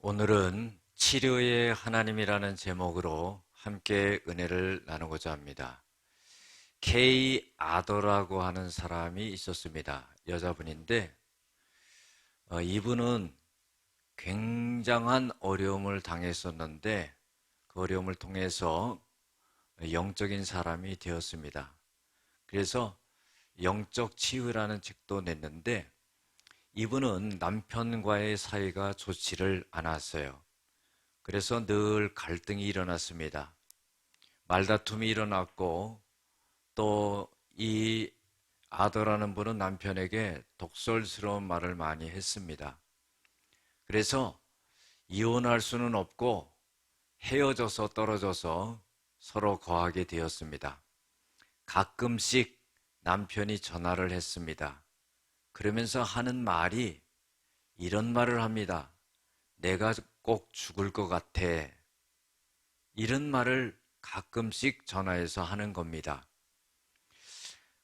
오늘은 치료의 하나님이라는 제목으로 함께 은혜를 나누고자 합니다. 케이 아더라고 하는 사람이 있었습니다. 여자분인데 이분은 굉장한 어려움을 당했었는데 그 어려움을 통해서 영적인 사람이 되었습니다. 그래서 영적 치유라는 책도 냈는데 이분은 남편과의 사이가 좋지를 않았어요. 그래서 늘 갈등이 일어났습니다. 말다툼이 일어났고 또 이 아더라는 분은 남편에게 독설스러운 말을 많이 했습니다. 그래서 이혼할 수는 없고 헤어져서 떨어져서 서로 거하게 되었습니다. 가끔씩 남편이 전화를 했습니다. 그러면서 하는 말이 이런 말을 합니다. 내가 꼭 죽을 것 같아. 이런 말을 가끔씩 전화해서 하는 겁니다.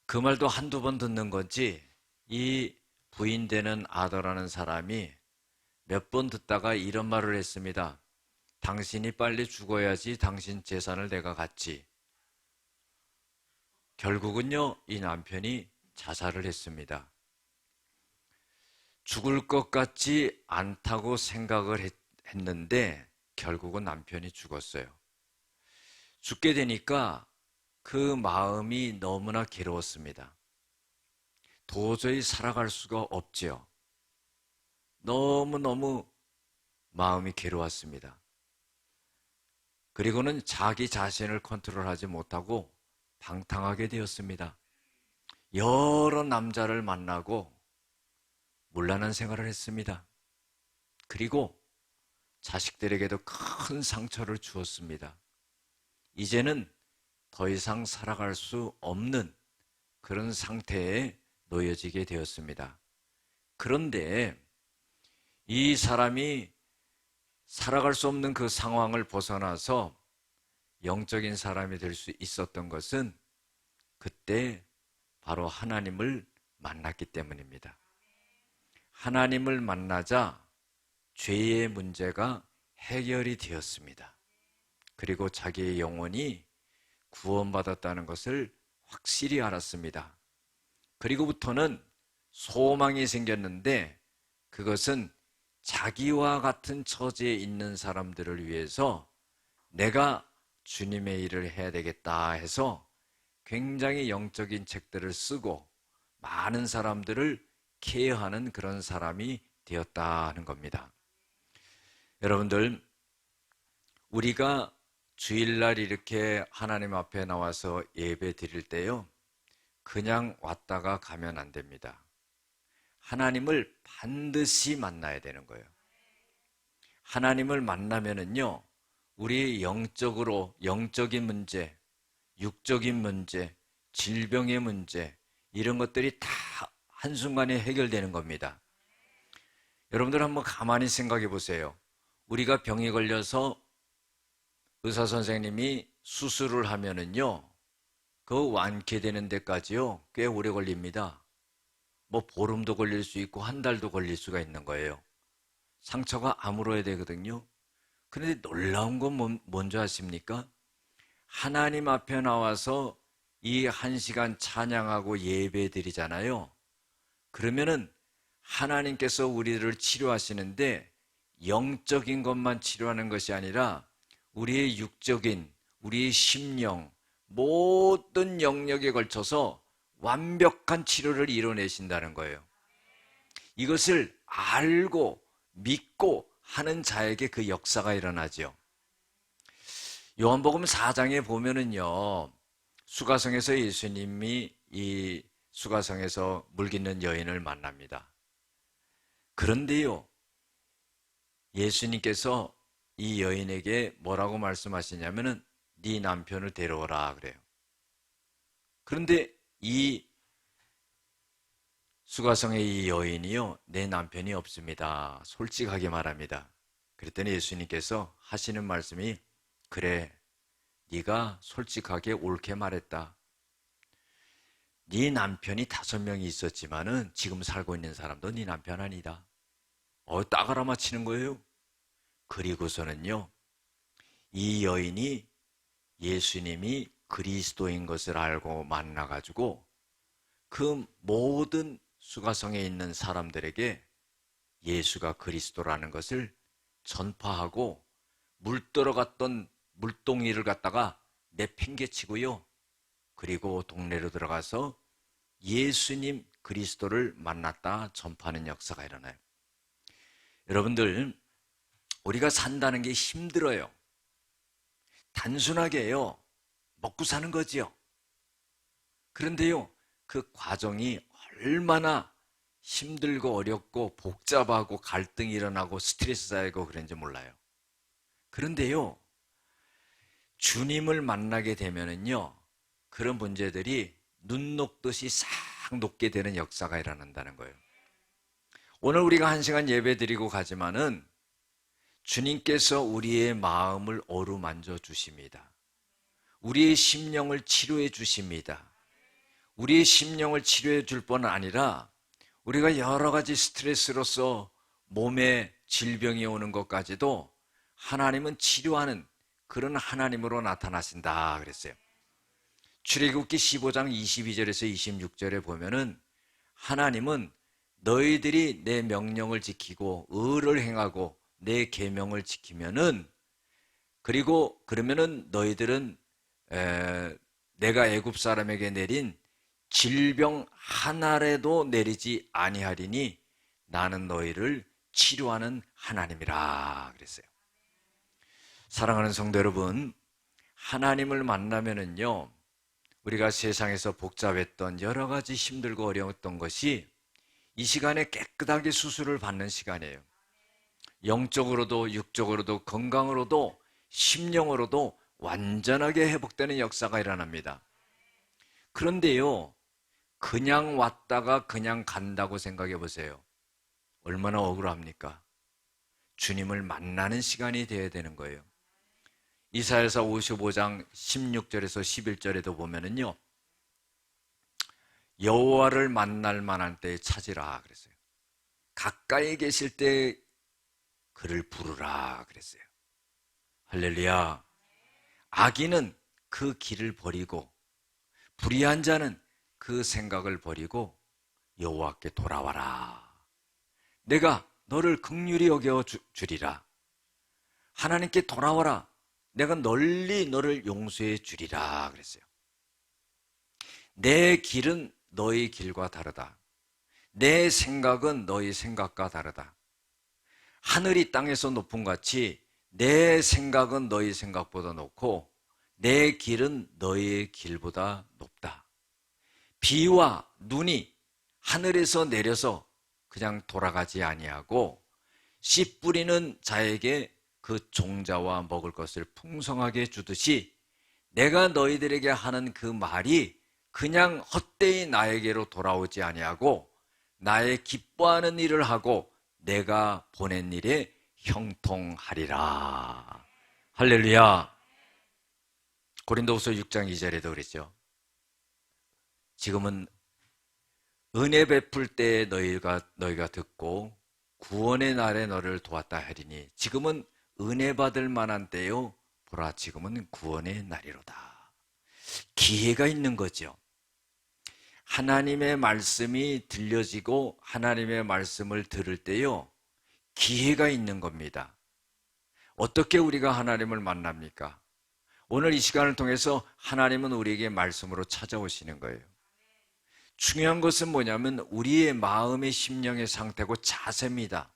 그 말도 한두 번 듣는 건지 이 부인 되는 아더라는 사람이 몇 번 듣다가 이런 말을 했습니다. 당신이 빨리 죽어야지 당신 재산을 내가 갖지. 결국은요, 이 남편이 자살을 했습니다. 죽을 것 같지 않다고 생각을 했는데 결국은 남편이 죽었어요. 죽게 되니까 그 마음이 너무나 괴로웠습니다. 도저히 살아갈 수가 없지요. 너무너무 마음이 괴로웠습니다. 그리고는 자기 자신을 컨트롤하지 못하고 방탕하게 되었습니다. 여러 남자를 만나고 문란한 생활을 했습니다. 그리고 자식들에게도 큰 상처를 주었습니다. 이제는 더 이상 살아갈 수 없는 그런 상태에 놓여지게 되었습니다. 그런데 이 사람이 살아갈 수 없는 그 상황을 벗어나서 영적인 사람이 될 수 있었던 것은 그때 바로 하나님을 만났기 때문입니다. 하나님을 만나자 죄의 문제가 해결이 되었습니다. 그리고 자기의 영혼이 구원받았다는 것을 확실히 알았습니다. 그리고부터는 소망이 생겼는데 그것은 자기와 같은 처지에 있는 사람들을 위해서 내가 주님의 일을 해야 되겠다 해서 굉장히 영적인 책들을 쓰고 많은 사람들을 케어하는 그런 사람이 되었다는 겁니다. 여러분들, 우리가 주일날 이렇게 하나님 앞에 나와서 예배 드릴 때요, 그냥 왔다가 가면 안 됩니다. 하나님을 반드시 만나야 되는 거예요. 하나님을 만나면은요, 우리 영적인 문제, 육적인 문제, 질병의 문제, 이런 것들이 다 한순간에 해결되는 겁니다. 여러분들 한번 가만히 생각해 보세요. 우리가 병이 걸려서 의사 선생님이 수술을 하면은요, 그 완쾌되는 데까지요, 꽤 오래 걸립니다. 뭐 보름도 걸릴 수 있고 한 달도 걸릴 수가 있는 거예요. 상처가 아물어야 되거든요. 그런데 놀라운 건 뭔지 아십니까? 하나님 앞에 나와서 이 1시간 찬양하고 예배 드리잖아요. 그러면은 하나님께서 우리를 치료하시는데 영적인 것만 치료하는 것이 아니라 우리의 육적인, 우리의 심령, 모든 영역에 걸쳐서 완벽한 치료를 이뤄내신다는 거예요. 이것을 알고 믿고 하는 자에게 그 역사가 일어나죠. 요한복음 4장에 보면은요, 수가성에서 예수님이 이 수가성에서 물깃는 여인을 만납니다. 그런데요, 예수님께서 이 여인에게 뭐라고 말씀하시냐면은 네 남편을 데려오라 그래요. 그런데 이 수가성의 이 여인이요, 내 남편이 없습니다. 솔직하게 말합니다. 그랬더니 예수님께서 하시는 말씀이 그래, 네가 솔직하게 옳게 말했다. 네 남편이 5명이 있었지만은 지금 살고 있는 사람도 네 남편 아니다. 딱 알아맞히는 거예요. 그리고서는요, 이 여인이 예수님이 그리스도인 것을 알고 만나가지고 그 모든 수가성에 있는 사람들에게 예수가 그리스도라는 것을 전파하고 물들어 갔던 물동이를 갖다가 내팽개치고요. 그리고 동네로 들어가서 예수님 그리스도를 만났다 전파하는 역사가 일어나요. 여러분들, 우리가 산다는 게 힘들어요. 단순하게요, 먹고 사는 거지요. 그런데요, 그 과정이 얼마나 힘들고 어렵고 복잡하고 갈등이 일어나고 스트레스 쌓이고 그런지 몰라요. 그런데요, 주님을 만나게 되면은요, 그런 문제들이 눈 녹듯이 싹 녹게 되는 역사가 일어난다는 거예요. 오늘 우리가 1시간 예배 드리고 가지만은 주님께서 우리의 마음을 어루만져 주십니다. 우리의 심령을 치료해 주십니다. 우리의 심령을 치료해 줄 뿐 아니라 우리가 여러 가지 스트레스로서 몸에 질병이 오는 것까지도 하나님은 치료하는 그런 하나님으로 나타나신다 그랬어요. 출애굽기 15장 22절에서 26절에 보면은 하나님은 너희들이 내 명령을 지키고 의를 행하고 내 계명을 지키면은, 그리고 그러면은 너희들은 내가 애굽 사람에게 내린 질병 하나라도 내리지 아니하리니 나는 너희를 치료하는 하나님이라 그랬어요. 사랑하는 성도 여러분, 하나님을 만나면은요, 우리가 세상에서 복잡했던 여러 가지 힘들고 어려웠던 것이 이 시간에 깨끗하게 수술을 받는 시간이에요. 영적으로도 육적으로도 건강으로도 심령으로도 완전하게 회복되는 역사가 일어납니다. 그런데요, 그냥 왔다가 그냥 간다고 생각해 보세요. 얼마나 억울합니까? 주님을 만나는 시간이 되어야 되는 거예요. 이사야서 55장 16절에서 11절에도 보면은요, 여호와를 만날 만한 때에 찾으라 그랬어요. 가까이 계실 때 그를 부르라 그랬어요. 할렐루야. 악인은 그 길을 버리고 불의한 자는 그 생각을 버리고 여호와께 돌아와라. 내가 너를 긍휼히 여겨 주리라. 하나님께 돌아와라. 내가 널리 너를 용서해 주리라 그랬어요. 내 길은 너희 길과 다르다. 내 생각은 너희 생각과 다르다. 하늘이 땅에서 높음 같이 내 생각은 너희 생각보다 높고 내 길은 너희의 길보다 높다. 비와 눈이 하늘에서 내려서 그냥 돌아가지 아니하고 씨 뿌리는 자에게 그 종자와 먹을 것을 풍성하게 주듯이 내가 너희들에게 하는 그 말이 그냥 헛되이 나에게로 돌아오지 아니하고 나의 기뻐하는 일을 하고 내가 보낸 일에 형통하리라. 할렐루야. 고린도후서 6장 2절에도 그랬죠. 지금은 은혜 베풀 때에 너희가 듣고 구원의 날에 너를 도왔다 하리니 지금은 은혜 받을 만한 때요, 보라 지금은 구원의 날이로다. 기회가 있는 거죠. 하나님의 말씀이 들려지고 하나님의 말씀을 들을 때요, 기회가 있는 겁니다. 어떻게 우리가 하나님을 만납니까? 오늘 이 시간을 통해서 하나님은 우리에게 말씀으로 찾아오시는 거예요. 중요한 것은 뭐냐면 우리의 마음의 심령의 상태고 자세입니다.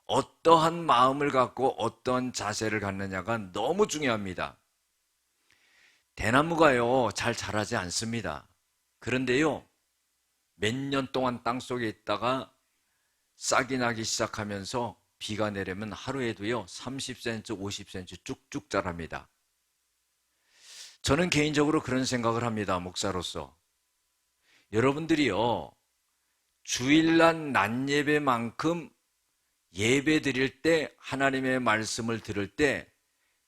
어떠한 마음을 갖고 어떠한 자세를 갖느냐가 너무 중요합니다. 대나무가요, 잘 자라지 않습니다. 그런데요, 몇 년 동안 땅속에 있다가 싹이 나기 시작하면서 비가 내리면 하루에도요 30cm, 50cm 쭉쭉 자랍니다. 저는 개인적으로 그런 생각을 합니다. 목사로서. 여러분들이요, 주일날 낮예배만큼 예배 드릴 때 하나님의 말씀을 들을 때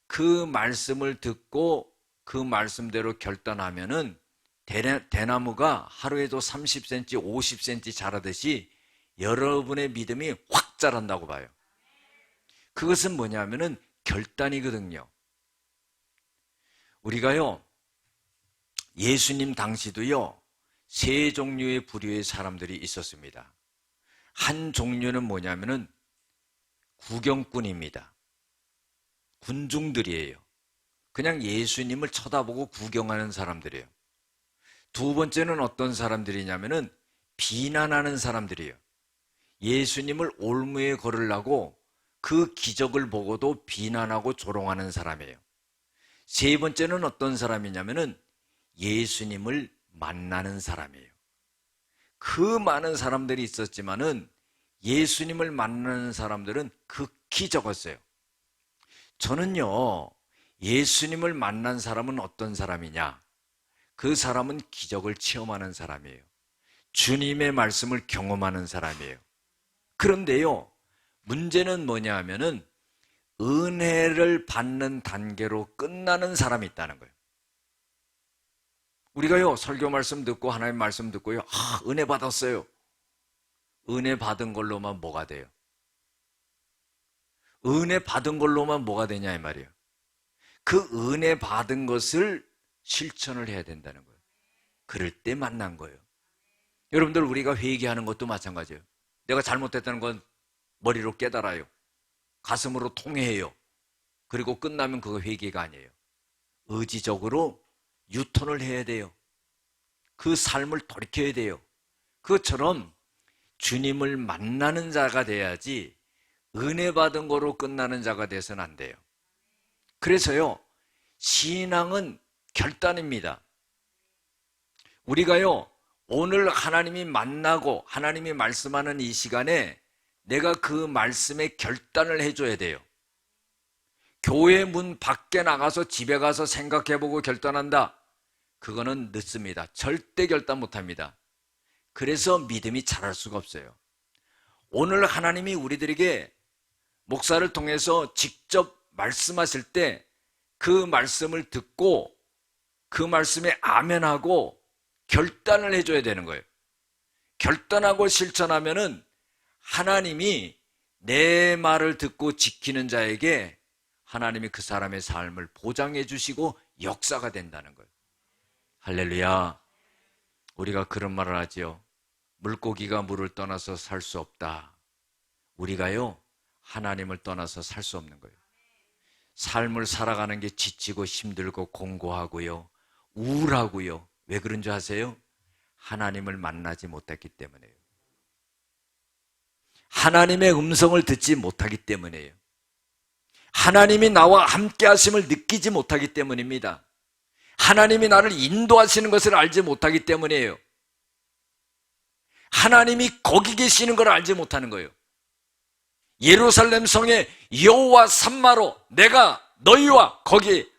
그 말씀을 듣고 그 말씀대로 결단하면은 대나무가 하루에도 30cm, 50cm 자라듯이 여러분의 믿음이 확 자란다고 봐요. 그것은 뭐냐면은 결단이거든요. 우리가요, 예수님 당시도요, 세 종류의 부류의 사람들이 있었습니다. 한 종류는 뭐냐면은 구경꾼입니다. 군중들이에요. 그냥 예수님을 쳐다보고 구경하는 사람들이에요. 두 번째는 어떤 사람들이냐면은 비난하는 사람들이에요. 예수님을 올무에 걸으려고 그 기적을 보고도 비난하고 조롱하는 사람이에요. 세 번째는 어떤 사람이냐면은 예수님을 만나는 사람이에요. 그 많은 사람들이 있었지만은 예수님을 만나는 사람들은 극히 적었어요. 저는요, 예수님을 만난 사람은 어떤 사람이냐? 그 사람은 기적을 체험하는 사람이에요. 주님의 말씀을 경험하는 사람이에요. 그런데요, 문제는 뭐냐 하면은 은혜를 받는 단계로 끝나는 사람이 있다는 거예요. 우리가요, 설교 말씀 듣고 하나님 말씀 듣고요, 은혜 받았어요. 은혜 받은 걸로만 뭐가 돼요? 은혜 받은 걸로만 뭐가 되냐 이 말이에요. 그 은혜 받은 것을 실천을 해야 된다는 거예요. 그럴 때 만난 거예요. 여러분들, 우리가 회개하는 것도 마찬가지예요. 내가 잘못했다는 건 머리로 깨달아요. 가슴으로 통회해요. 그리고 끝나면 그거 회개가 아니에요. 의지적으로 유턴을 해야 돼요. 그 삶을 돌이켜야 돼요. 그것처럼 주님을 만나는 자가 돼야지 은혜 받은 거로 끝나는 자가 돼서는 안 돼요. 그래서요, 신앙은 결단입니다. 우리가요, 오늘 하나님이 만나고 하나님이 말씀하는 이 시간에 내가 그 말씀에 결단을 해줘야 돼요. 교회 문 밖에 나가서 집에 가서 생각해보고 결단한다. 그거는 늦습니다. 절대 결단 못합니다. 그래서 믿음이 자랄 수가 없어요. 오늘 하나님이 우리들에게 목사를 통해서 직접 말씀하실 때 그 말씀을 듣고 그 말씀에 아멘하고 결단을 해줘야 되는 거예요. 결단하고 실천하면은 하나님이 내 말을 듣고 지키는 자에게 하나님이 그 사람의 삶을 보장해 주시고 역사가 된다는 거예요. 할렐루야. 우리가 그런 말을 하지요. 물고기가 물을 떠나서 살 수 없다. 우리가요, 하나님을 떠나서 살 수 없는 거예요. 삶을 살아가는 게 지치고 힘들고 공고하고요, 우울하고요. 왜 그런 줄 아세요? 하나님을 만나지 못했기 때문에요. 하나님의 음성을 듣지 못하기 때문이에요. 하나님이 나와 함께 하심을 느끼지 못하기 때문입니다. 하나님이 나를 인도하시는 것을 알지 못하기 때문이에요. 하나님이 거기 계시는 걸 알지 못하는 거예요. 예루살렘 성에 여호와 삼마로 내가 너희와 거기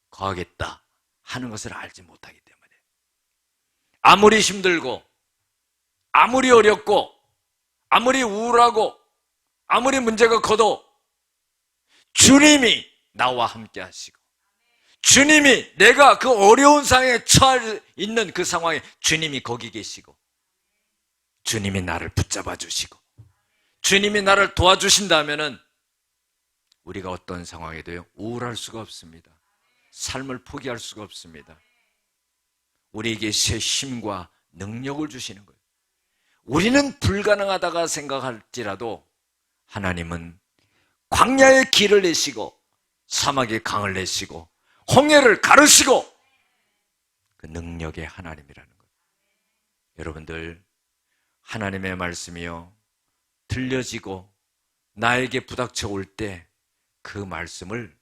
거하겠다 하는 것을 알지 못하기 때문에 아무리 힘들고 아무리 어렵고 아무리 우울하고 아무리 문제가 커도 주님이 나와 함께 하시고 주님이 내가 그 어려운 상황에 처해 있는 그 상황에 주님이 거기 계시고 주님이 나를 붙잡아 주시고 주님이 나를 도와주신다면은 우리가 어떤 상황에도요, 우울할 수가 없습니다. 삶을 포기할 수가 없습니다. 우리에게 새 힘과 능력을 주시는 거예요. 우리는 불가능하다가 생각할지라도 하나님은 광야의 길을 내시고 사막의 강을 내시고 홍해를 가르시고 그 능력의 하나님이라는 거예요. 여러분들, 하나님의 말씀이요, 들려지고 나에게 부닥쳐 올 때 그 말씀을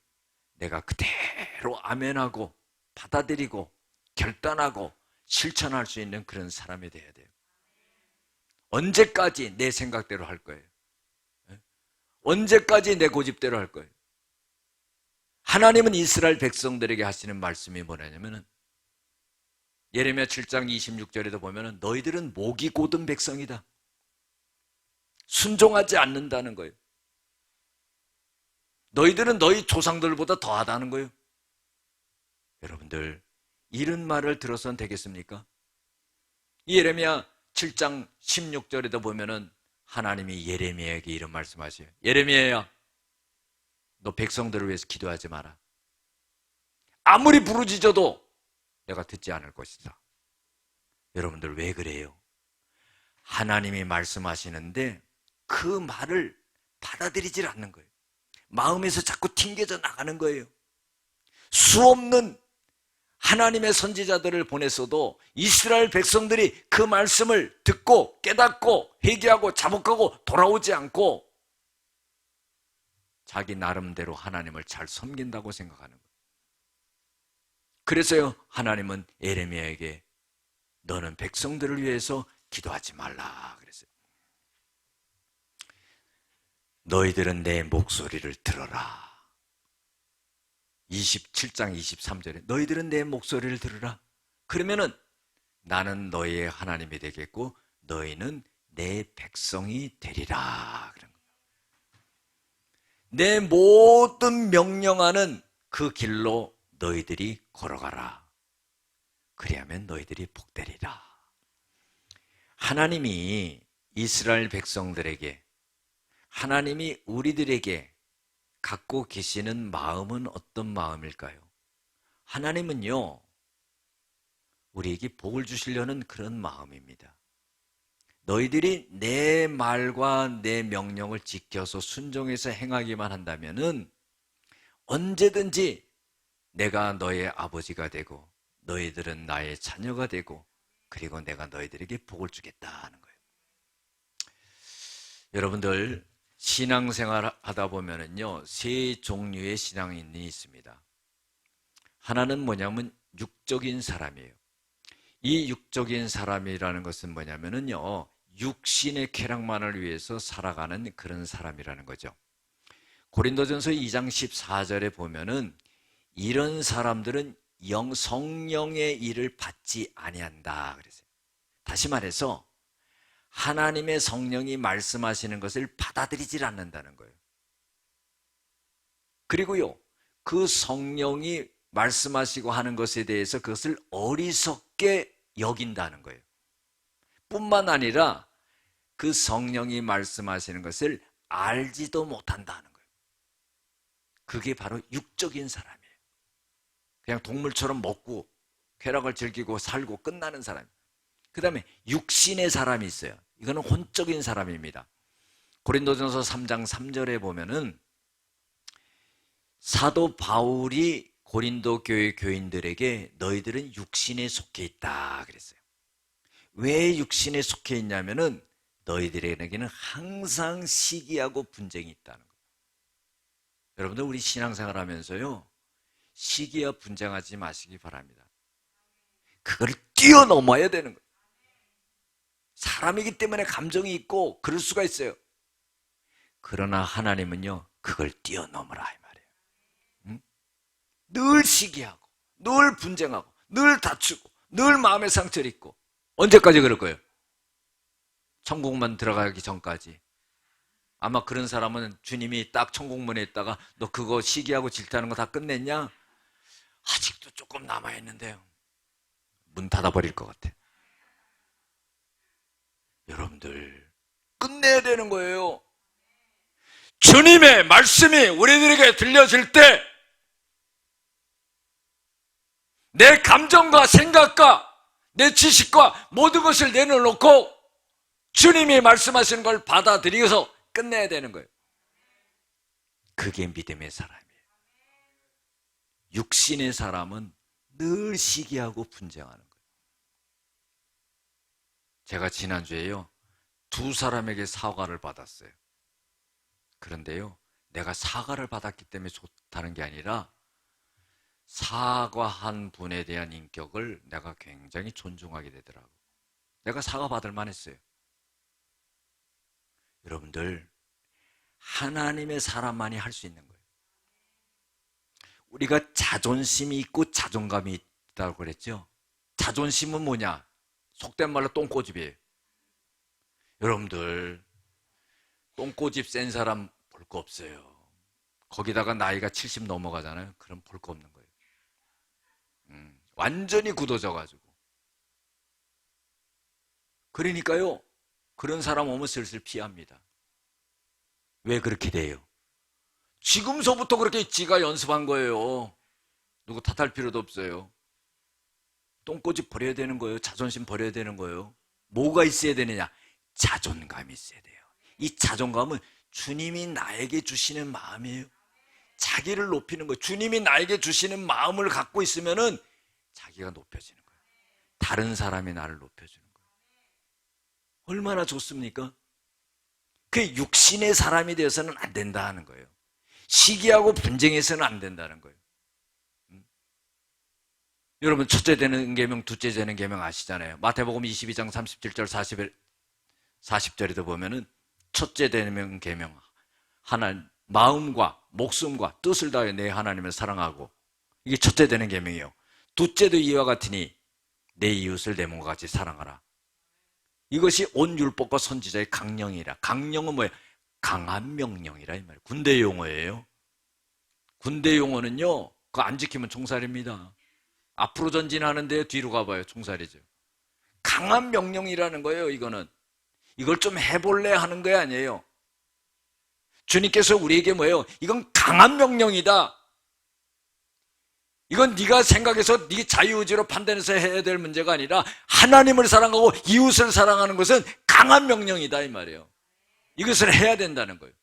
내가 그대로 아멘하고 받아들이고 결단하고 실천할 수 있는 그런 사람이 되어야 돼요. 언제까지 내 생각대로 할 거예요? 언제까지 내 고집대로 할 거예요? 하나님은 이스라엘 백성들에게 하시는 말씀이 뭐냐면은 예레미야 7장 26절에도 보면은 너희들은 목이 곧은 백성이다. 순종하지 않는다는 거예요. 너희들은 너희 조상들보다 더하다는 거예요. 여러분들, 이런 말을 들어서는 되겠습니까? 이 예레미야 7장 16절에도 보면은 하나님이 예레미야에게 이런 말씀하세요. 예레미야야, 너 백성들을 위해서 기도하지 마라. 아무리 부르짖어도 내가 듣지 않을 것이다. 여러분들 왜 그래요? 하나님이 말씀하시는데 그 말을 받아들이질 않는 거예요. 마음에서 자꾸 튕겨져 나가는 거예요. 수없는 하나님의 선지자들을 보냈어도 이스라엘 백성들이 그 말씀을 듣고 깨닫고 회개하고 자복하고 돌아오지 않고 자기 나름대로 하나님을 잘 섬긴다고 생각하는 거예요. 그래서요, 하나님은 예레미야에게 너는 백성들을 위해서 기도하지 말라 그랬어요. 너희들은 내 목소리를 들어라. 27장 23절에 너희들은 내 목소리를 들으라. 그러면은 나는 너희의 하나님이 되겠고 너희는 내 백성이 되리라. 그런 거예요. 내 모든 명령하는 그 길로 너희들이 걸어가라. 그리하면 너희들이 복되리라. 하나님이 이스라엘 백성들에게, 하나님이 우리들에게 갖고 계시는 마음은 어떤 마음일까요? 하나님은요, 우리에게 복을 주시려는 그런 마음입니다. 너희들이 내 말과 내 명령을 지켜서 순종해서 행하기만 한다면은 언제든지 내가 너의 아버지가 되고 너희들은 나의 자녀가 되고 그리고 내가 너희들에게 복을 주겠다는 거예요. 여러분들 신앙생활 하다 보면은요, 세 종류의 신앙인이 있습니다. 하나는 뭐냐면 육적인 사람이에요. 이 육적인 사람이라는 것은 뭐냐면은요, 육신의 쾌락만을 위해서 살아가는 그런 사람이라는 거죠. 고린도전서 2장 14절에 보면은 이런 사람들은 성령의 일을 받지 아니한다 그랬어요. 다시 말해서 하나님의 성령이 말씀하시는 것을 받아들이질 않는다는 거예요. 그리고요, 그 성령이 말씀하시고 하는 것에 대해서 그것을 어리석게 여긴다는 거예요. 뿐만 아니라 그 성령이 말씀하시는 것을 알지도 못한다는 거예요. 그게 바로 육적인 사람이에요. 그냥 동물처럼 먹고 쾌락을 즐기고 살고 끝나는 사람이에요. 그 다음에 육신의 사람이 있어요. 이거는 혼적인 사람입니다. 고린도전서 3장 3절에 보면은 사도 바울이 고린도 교회 교인들에게 너희들은 육신에 속해 있다 그랬어요. 왜 육신에 속해 있냐면은 너희들에게는 항상 시기하고 분쟁이 있다는 거예요. 여러분들 우리 신앙생활 하면서요, 시기와 분쟁하지 마시기 바랍니다. 그걸 뛰어넘어야 되는 거예요. 사람이기 때문에 감정이 있고 그럴 수가 있어요. 그러나 하나님은요, 그걸 뛰어넘으라 이 말이에요. 응? 늘 시기하고 늘 분쟁하고 늘 다투고 늘 마음의 상처를 입고 언제까지 그럴 거예요? 천국만 들어가기 전까지. 아마 그런 사람은 주님이 딱 천국문에 있다가 너 그거 시기하고 질투하는 거 다 끝냈냐? 아직도 조금 남아있는데요. 문 닫아버릴 것 같아. 여러분들 끝내야 되는 거예요. 주님의 말씀이 우리들에게 들려질 때 내 감정과 생각과 내 지식과 모든 것을 내려놓고 주님이 말씀하시는 걸 받아들여서 끝내야 되는 거예요. 그게 믿음의 사람이에요. 육신의 사람은 늘 시기하고 분쟁하는 거예요. 제가 지난주에요, 두 사람에게 사과를 받았어요. 그런데요, 내가 사과를 받았기 때문에 좋다는 게 아니라 사과한 분에 대한 인격을 내가 굉장히 존중하게 되더라고요. 내가 사과받을 만했어요. 여러분들 하나님의 사람만이 할 수 있는 거예요. 우리가 자존심이 있고 자존감이 있다고 그랬죠. 자존심은 뭐냐? 속된 말로 똥꼬집이에요. 여러분들 똥꼬집 센 사람 볼 거 없어요. 거기다가 나이가 70 넘어가잖아요. 그럼 볼 거 없는 거예요. 완전히 굳어져가지고. 그러니까요, 그런 사람 오면 슬슬 피합니다. 왜 그렇게 돼요? 지금서부터 그렇게 지가 연습한 거예요. 누구 탓할 필요도 없어요. 똥꼬집 버려야 되는 거예요. 자존심 버려야 되는 거예요. 뭐가 있어야 되느냐? 자존감이 있어야 돼요. 이 자존감은 주님이 나에게 주시는 마음이에요. 자기를 높이는 거예요. 주님이 나에게 주시는 마음을 갖고 있으면은 자기가 높여지는 거예요. 다른 사람이 나를 높여주는 거예요. 얼마나 좋습니까? 그 육신의 사람이 되어서는 안 된다 하는 거예요. 시기하고 분쟁해서는 안 된다는 거예요. 여러분, 첫째 되는 계명, 둘째 되는 계명 아시잖아요. 마태복음 22장 37절 40절에도 보면은 첫째 되는 계명, 마음과 목숨과 뜻을 다해 내 하나님을 사랑하고, 이게 첫째 되는 계명이에요. 둘째도 이와 같으니 내 이웃을 내 몸과 같이 사랑하라. 이것이 온 율법과 선지자의 강령이라. 강령은 뭐예요? 강한 명령이라 이 말이에요. 군대 용어예요. 군대 용어는요, 그거 안 지키면 총살입니다. 앞으로 전진하는데 뒤로 가봐요, 총살이죠. 강한 명령이라는 거예요. 이거는 이걸 좀 해볼래 하는 게 아니에요. 주님께서 우리에게 뭐예요? 이건 강한 명령이다. 이건 네가 생각해서 네 자유의지로 판단해서 해야 될 문제가 아니라 하나님을 사랑하고 이웃을 사랑하는 것은 강한 명령이다 이 말이에요. 이것을 해야 된다는 거예요.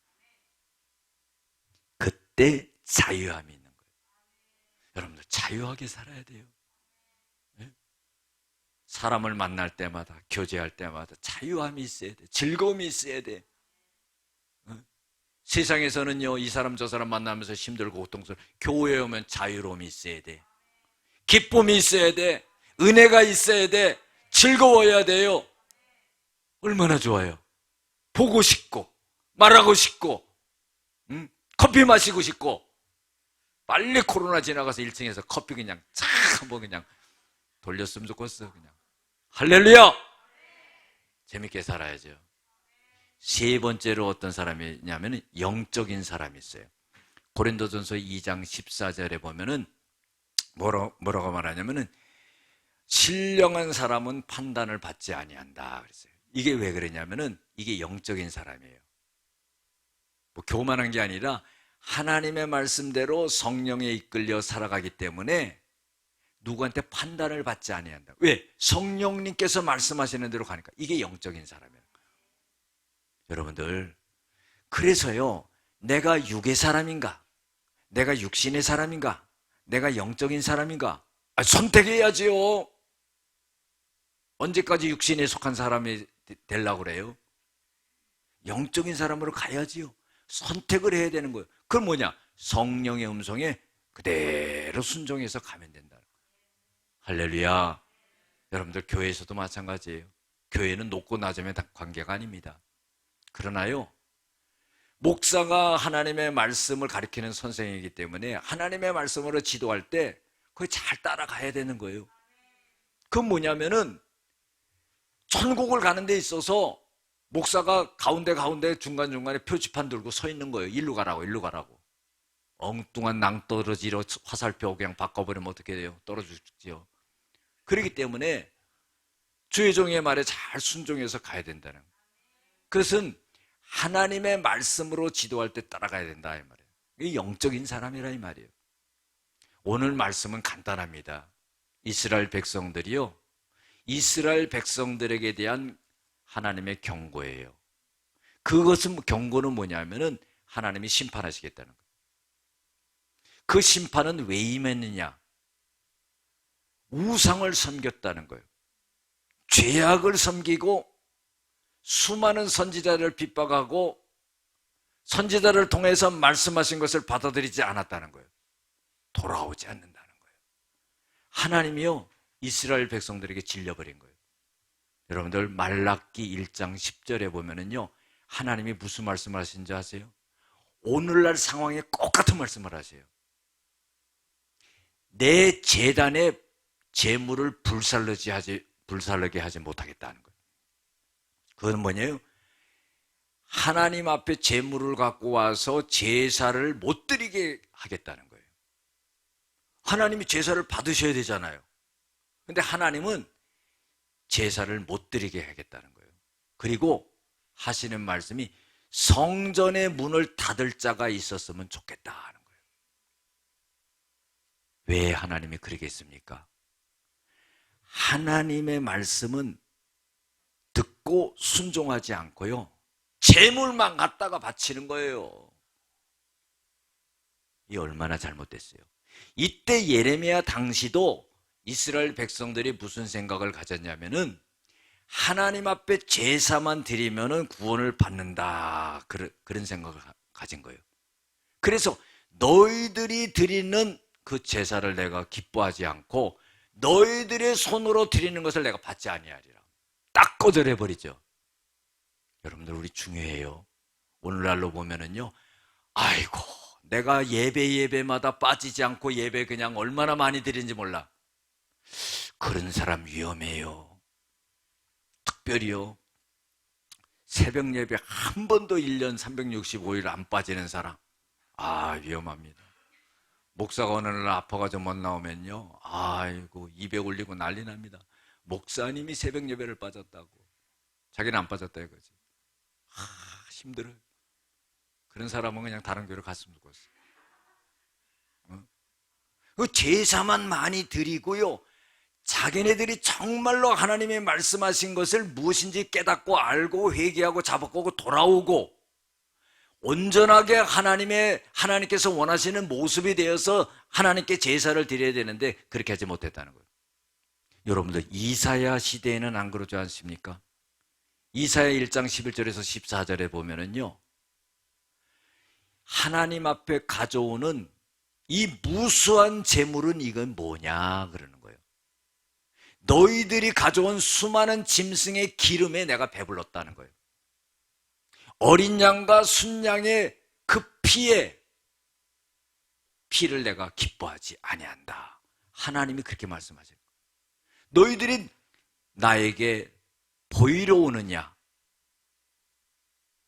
그때 자유함이 있는 거예요. 여러분들 자유하게 살아야 돼요. 네? 사람을 만날 때마다, 교제할 때마다 자유함이 있어야 돼. 즐거움이 있어야 돼. 세상에서는요, 이 사람 저 사람 만나면서 힘들고 고통스러워. 교회에 오면 자유로움이 있어야 돼. 기쁨이 있어야 돼. 은혜가 있어야 돼. 즐거워야 돼요. 얼마나 좋아요. 보고 싶고 말하고 싶고 커피 마시고 싶고, 빨리 코로나 지나가서 1층에서 커피 그냥 쫙 한번 그냥 돌렸으면 좋겠어. 그냥 할렐루야. 재밌게 살아야죠. 세 번째로 어떤 사람이냐면 영적인 사람이 있어요. 고린도전서 2장 14절에 보면은 뭐라고 말하냐면은 신령한 사람은 판단을 받지 아니한다 그랬어요. 이게 왜 그러냐면은 이게 영적인 사람이에요. 뭐 교만한 게 아니라 하나님의 말씀대로 성령에 이끌려 살아가기 때문에 누구한테 판단을 받지 아니한다. 왜? 성령님께서 말씀하시는 대로 가니까. 이게 영적인 사람이에요. 여러분들, 그래서요, 내가 육의 사람인가? 내가 육신의 사람인가? 내가 영적인 사람인가? 선택해야지요. 언제까지 육신에 속한 사람이 되려고 그래요? 영적인 사람으로 가야지요. 선택을 해야 되는 거예요. 그건 뭐냐? 성령의 음성에 그대로 순종해서 가면 된다는 거예요. 할렐루야. 여러분들, 교회에서도 마찬가지예요. 교회는 높고 낮음의 관계가 아닙니다. 그러나요, 목사가 하나님의 말씀을 가르치는 선생이기 때문에 하나님의 말씀으로 지도할 때 그걸 잘 따라가야 되는 거예요. 그건 뭐냐면은 천국을 가는 데 있어서 목사가 가운데 중간중간에 표지판 들고 서 있는 거예요. 일로 가라고, 일로 가라고. 엉뚱한 낭떠러지로 화살표 그냥 바꿔버리면 어떻게 돼요? 떨어져 죽지요. 그렇기 때문에 주의 종의 말에 잘 순종해서 가야 된다는 거예요. 그것은 하나님의 말씀으로 지도할 때 따라가야 된다 이 말이에요. 이게 영적인 사람이라 이 말이에요. 오늘 말씀은 간단합니다. 이스라엘 백성들이요, 이스라엘 백성들에게 대한 하나님의 경고예요. 그것은, 경고는 뭐냐면은 하나님이 심판하시겠다는 거예요. 그 심판은 왜 임했느냐? 우상을 섬겼다는 거예요. 죄악을 섬기고 수많은 선지자를 핍박하고 선지자를 통해서 말씀하신 것을 받아들이지 않았다는 거예요. 돌아오지 않는다는 거예요. 하나님이요, 이스라엘 백성들에게 질려버린 거예요. 여러분들, 말라기 1장 10절에 보면은요, 하나님이 무슨 말씀을 하시는지 아세요? 오늘날 상황에 똑같은 말씀을 하세요. 내 제단에 제물을 불살르게 하지 못하겠다는 거예요. 그건 뭐냐요? 하나님 앞에 제물을 갖고 와서 제사를 못 드리게 하겠다는 거예요. 하나님이 제사를 받으셔야 되잖아요. 근데 하나님은 제사를 못 드리게 하겠다는 거예요. 그리고 하시는 말씀이 성전의 문을 닫을 자가 있었으면 좋겠다 하는 거예요. 왜 하나님이 그러겠습니까? 하나님의 말씀은 듣고 순종하지 않고요, 재물만 갖다가 바치는 거예요. 이 얼마나 잘못됐어요. 이때 예레미야 당시도 이스라엘 백성들이 무슨 생각을 가졌냐면은 하나님 앞에 제사만 드리면은 구원을 받는다, 그런 생각을 가진 거예요. 그래서 너희들이 드리는 그 제사를 내가 기뻐하지 않고 너희들의 손으로 드리는 것을 내가 받지 아니하리라. 딱 거절해버리죠. 여러분들, 우리 중요해요. 오늘날로 보면은요, 아이고 내가 예배마다 빠지지 않고 예배 그냥 얼마나 많이 드리는지 몰라. 그런 사람 위험해요. 특별히요, 새벽 예배 한 번도 1년 365일 안 빠지는 사람, 위험합니다. 목사가 어느 날 아파가지고 못 나오면요, 아이고 입에 올리고 난리 납니다. 목사님이 새벽 예배를 빠졌다고. 자기는 안 빠졌다 이거지. 힘들어요. 그런 사람은 그냥 다른 교회로 갔으면 좋겠어요. 그 제사만 많이 드리고요, 자기네들이 정말로 하나님이 말씀하신 것을 무엇인지 깨닫고 알고 회개하고 잡아보고 돌아오고 온전하게 하나님께서 원하시는 모습이 되어서 하나님께 제사를 드려야 되는데 그렇게 하지 못했다는 거예요. 여러분들, 이사야 시대에는 안 그러지 않습니까? 이사야 1장 11절에서 14절에 보면은요, 하나님 앞에 가져오는 이 무수한 재물은 이건 뭐냐 그러는 거예요. 너희들이 가져온 수많은 짐승의 기름에 내가 배불렀다는 거예요. 어린 양과 순양의 그 피를 내가 기뻐하지 아니한다. 하나님이 그렇게 말씀하세요. 너희들이 나에게 보이러 오느냐?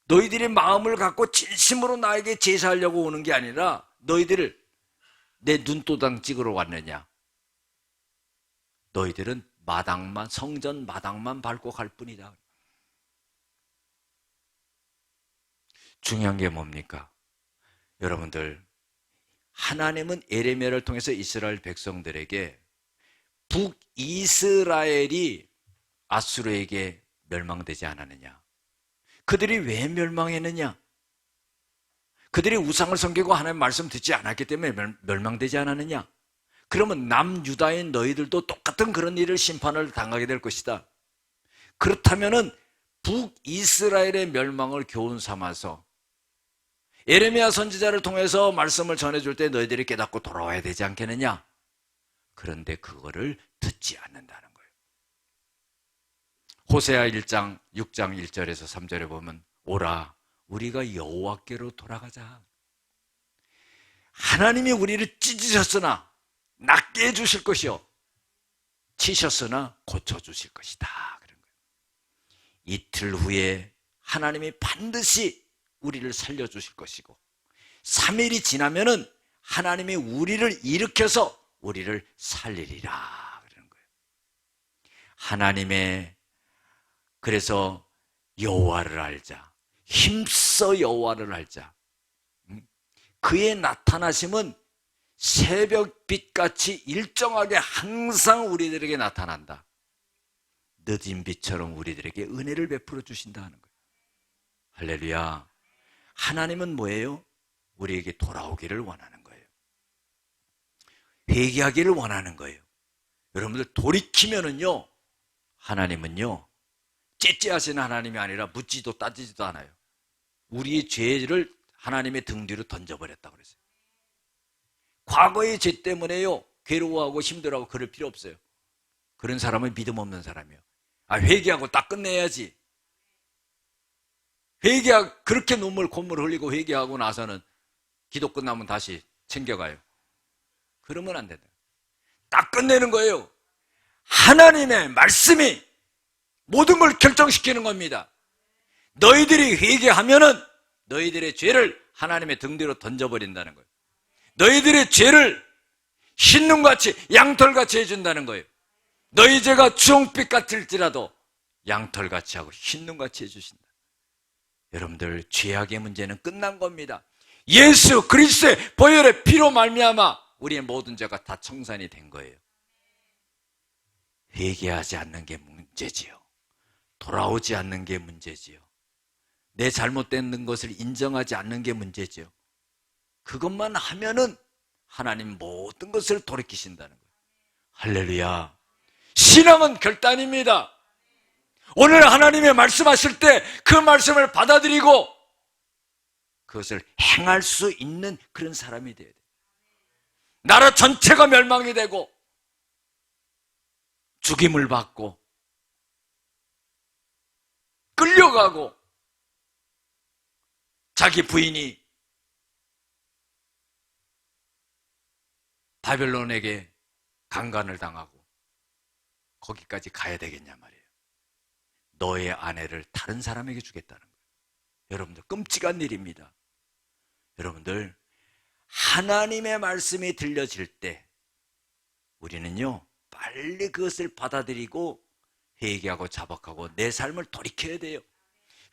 너희들이 마음을 갖고 진심으로 나에게 제사하려고 오는 게 아니라 너희들을 내 눈도장 찍으러 왔느냐? 너희들은 성전 마당만 밟고 갈 뿐이다. 중요한 게 뭡니까? 여러분들, 하나님은 예레미야를 통해서 이스라엘 백성들에게 북이스라엘이 아수르에게 멸망되지 않았느냐? 그들이 왜 멸망했느냐? 그들이 우상을 섬기고 하나님의 말씀 듣지 않았기 때문에 멸망되지 않았느냐? 그러면 남유다인 너희들도 똑같은 그런 일을 심판을 당하게 될 것이다. 그렇다면은 북이스라엘의 멸망을 교훈 삼아서 예레미야 선지자를 통해서 말씀을 전해줄 때 너희들이 깨닫고 돌아와야 되지 않겠느냐? 그런데 그거를 듣지 않는다는 거예요. 호세아 1장 6장 1절에서 3절에 보면 오라 우리가 여호와께로 돌아가자. 하나님이 우리를 찢으셨으나 낫게 해주실 것이요 치셨으나 고쳐주실 것이다. 그런 거예요. 이틀 후에 하나님이 반드시 우리를 살려주실 것이고 3일이 지나면은 하나님이 우리를 일으켜서 우리를 살리리라. 그런 거예요. 하나님의 그래서 여호와를 알자. 힘써 여호와를 알자. 그의 나타나심은 새벽빛같이 일정하게 항상 우리들에게 나타난다. 늦은 빛처럼 우리들에게 은혜를 베풀어 주신다는 거예요. 할렐루야. 하나님은 뭐예요? 우리에게 돌아오기를 원하는 거예요. 회개하기를 원하는 거예요. 여러분들 돌이키면은요, 하나님은요 째째하시는 하나님이 아니라 묻지도 따지지도 않아요. 우리의 죄를 하나님의 등 뒤로 던져버렸다고 그랬어요. 과거의 죄 때문에요 괴로워하고 힘들어하고 그럴 필요 없어요. 그런 사람은 믿음 없는 사람이에요. 회개하고 딱 끝내야지. 그렇게 콧물 흘리고 회개하고 나서는 기도 끝나면 다시 챙겨가요. 그러면 안 된다. 딱 끝내는 거예요. 하나님의 말씀이 모든 걸 결정시키는 겁니다. 너희들이 회개하면은 너희들의 죄를 하나님의 등 뒤로 던져버린다는 거예요. 너희들의 죄를 흰눈같이 양털같이 해준다는 거예요. 너희 죄가 주홍빛 같을지라도 양털같이 하고 흰눈같이 해주신다. 여러분들 죄악의 문제는 끝난 겁니다. 예수 그리스도의 보혈의 피로 말미암아 우리의 모든 죄가 다 청산이 된 거예요. 회개하지 않는 게 문제지요. 돌아오지 않는 게 문제지요. 내 잘못된 것을 인정하지 않는 게 문제지요. 그것만 하면은 하나님 모든 것을 돌이키신다는 거예요. 할렐루야. 신앙은 결단입니다. 오늘 하나님의 말씀하실 때 그 말씀을 받아들이고 그것을 행할 수 있는 그런 사람이 되어야 돼요. 나라 전체가 멸망이 되고 죽임을 받고 끌려가고 자기 부인이 바벨론에게 강간을 당하고 거기까지 가야 되겠냐 말이에요. 너의 아내를 다른 사람에게 주겠다는 거예요. 여러분들 끔찍한 일입니다. 여러분들 하나님의 말씀이 들려질 때 우리는요 빨리 그것을 받아들이고 회개하고 자복하고 내 삶을 돌이켜야 돼요.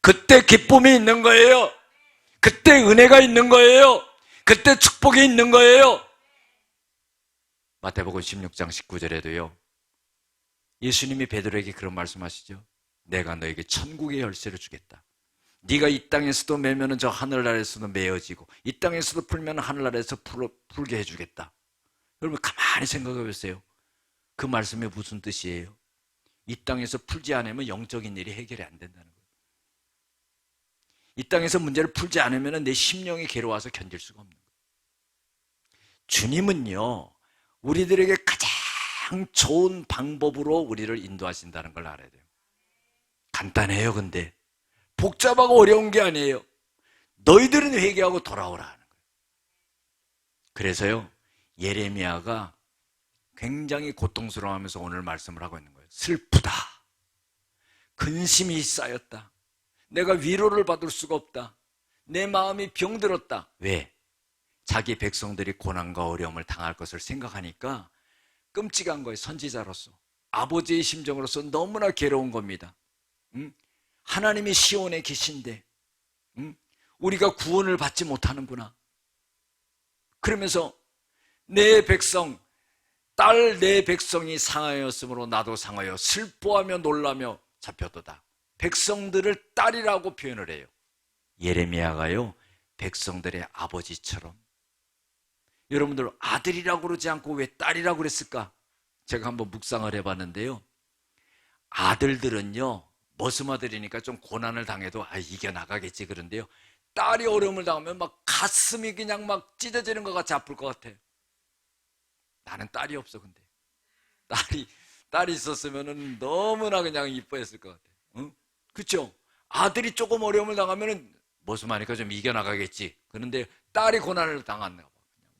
그때 기쁨이 있는 거예요. 그때 은혜가 있는 거예요. 그때 축복이 있는 거예요. 마태복음 16장 19절에도요 예수님이 베드로에게 그런 말씀하시죠. 내가 너에게 천국의 열쇠를 주겠다. 네가 이 땅에서도 매면은 저 하늘나라에서도 메어지고 이 땅에서도 풀면 하늘나라에서 풀게 해주겠다. 여러분 가만히 생각해 보세요. 그 말씀이 무슨 뜻이에요? 이 땅에서 풀지 않으면 영적인 일이 해결이 안 된다는 거예요. 이 땅에서 문제를 풀지 않으면 내 심령이 괴로워서 견딜 수가 없는 거예요. 주님은요 우리들에게 가장 좋은 방법으로 우리를 인도하신다는 걸 알아야 돼요. 간단해요. 근데 복잡하고 어려운 게 아니에요. 너희들은 회개하고 돌아오라 하는 거예요. 그래서요 예레미야가 굉장히 고통스러워하면서 오늘 말씀을 하고 있는 거예요. 슬프다. 근심이 쌓였다. 내가 위로를 받을 수가 없다. 내 마음이 병들었다. 왜? 자기 백성들이 고난과 어려움을 당할 것을 생각하니까 끔찍한 거예요. 선지자로서 아버지의 심정으로서 너무나 괴로운 겁니다. 하나님이 시온에 계신데 우리가 구원을 받지 못하는구나. 그러면서 내 백성 딸 내 백성이 상하였으므로 나도 상하여 슬퍼하며 놀라며 잡혔도다. 백성들을 딸이라고 표현을 해요. 예레미야가요 백성들의 아버지처럼. 여러분들 아들이라고 그러지 않고 왜 딸이라고 그랬을까? 제가 한번 묵상을 해봤는데요 아들들은요 머슴아들이니까 좀 고난을 당해도 이겨나가겠지 그런데요 딸이 어려움을 당하면 막 가슴이 그냥 막 찢어지는 것 같이 아플 것 같아. 나는 딸이 없어. 근데 딸이 있었으면 너무나 그냥 이뻐했을 것 같아. 응? 그렇죠? 아들이 조금 어려움을 당하면 머슴하니까 좀 이겨나가겠지. 그런데 딸이 고난을 당했나 봐.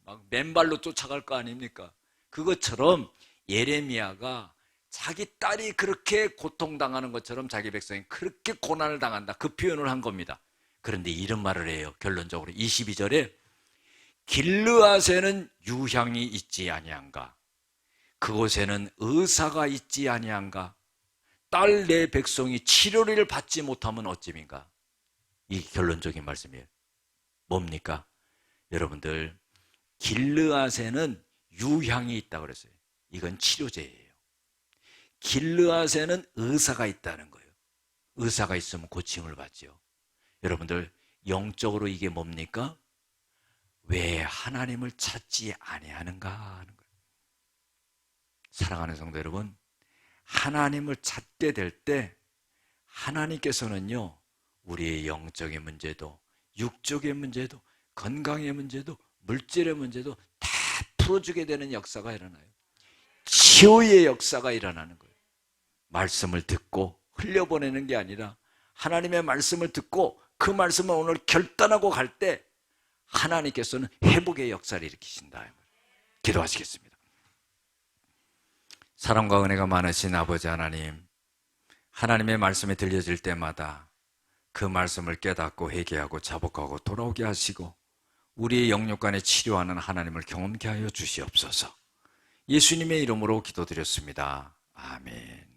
막 맨발로 쫓아갈 거 아닙니까? 그것처럼 예레미야가 자기 딸이 그렇게 고통당하는 것처럼 자기 백성이 그렇게 고난을 당한다. 그 표현을 한 겁니다. 그런데 이런 말을 해요. 결론적으로 22절에 길르앗에는 유향이 있지 아니한가? 그곳에는 의사가 있지 아니한가? 딸 내 백성이 치료를 받지 못하면 어찌민가? 이 결론적인 말씀이에요. 뭡니까? 여러분들 길르앗에는 유향이 있다고 그랬어요. 이건 치료제예요. 길르앗에는 의사가 있다는 거예요. 의사가 있으면 고침을 받죠. 여러분들 영적으로 이게 뭡니까? 왜 하나님을 찾지 아니하는가 하는 거예요. 사랑하는 성도 여러분, 하나님을 찾게 될 때 하나님께서는요 우리의 영적인 문제도 육적의 문제도 건강의 문제도 물질의 문제도 다 풀어주게 되는 역사가 일어나요. 치유의 역사가 일어나는 거예요. 말씀을 듣고 흘려보내는 게 아니라 하나님의 말씀을 듣고 그 말씀을 오늘 결단하고 갈 때 하나님께서는 회복의 역사를 일으키신다. 기도하시겠습니다. 사랑과 은혜가 많으신 아버지 하나님, 하나님의 말씀이 들려질 때마다 그 말씀을 깨닫고 회개하고 자복하고 돌아오게 하시고 우리의 영육간에 치료하는 하나님을 경험케 하여 주시옵소서. 예수님의 이름으로 기도드렸습니다. 아멘.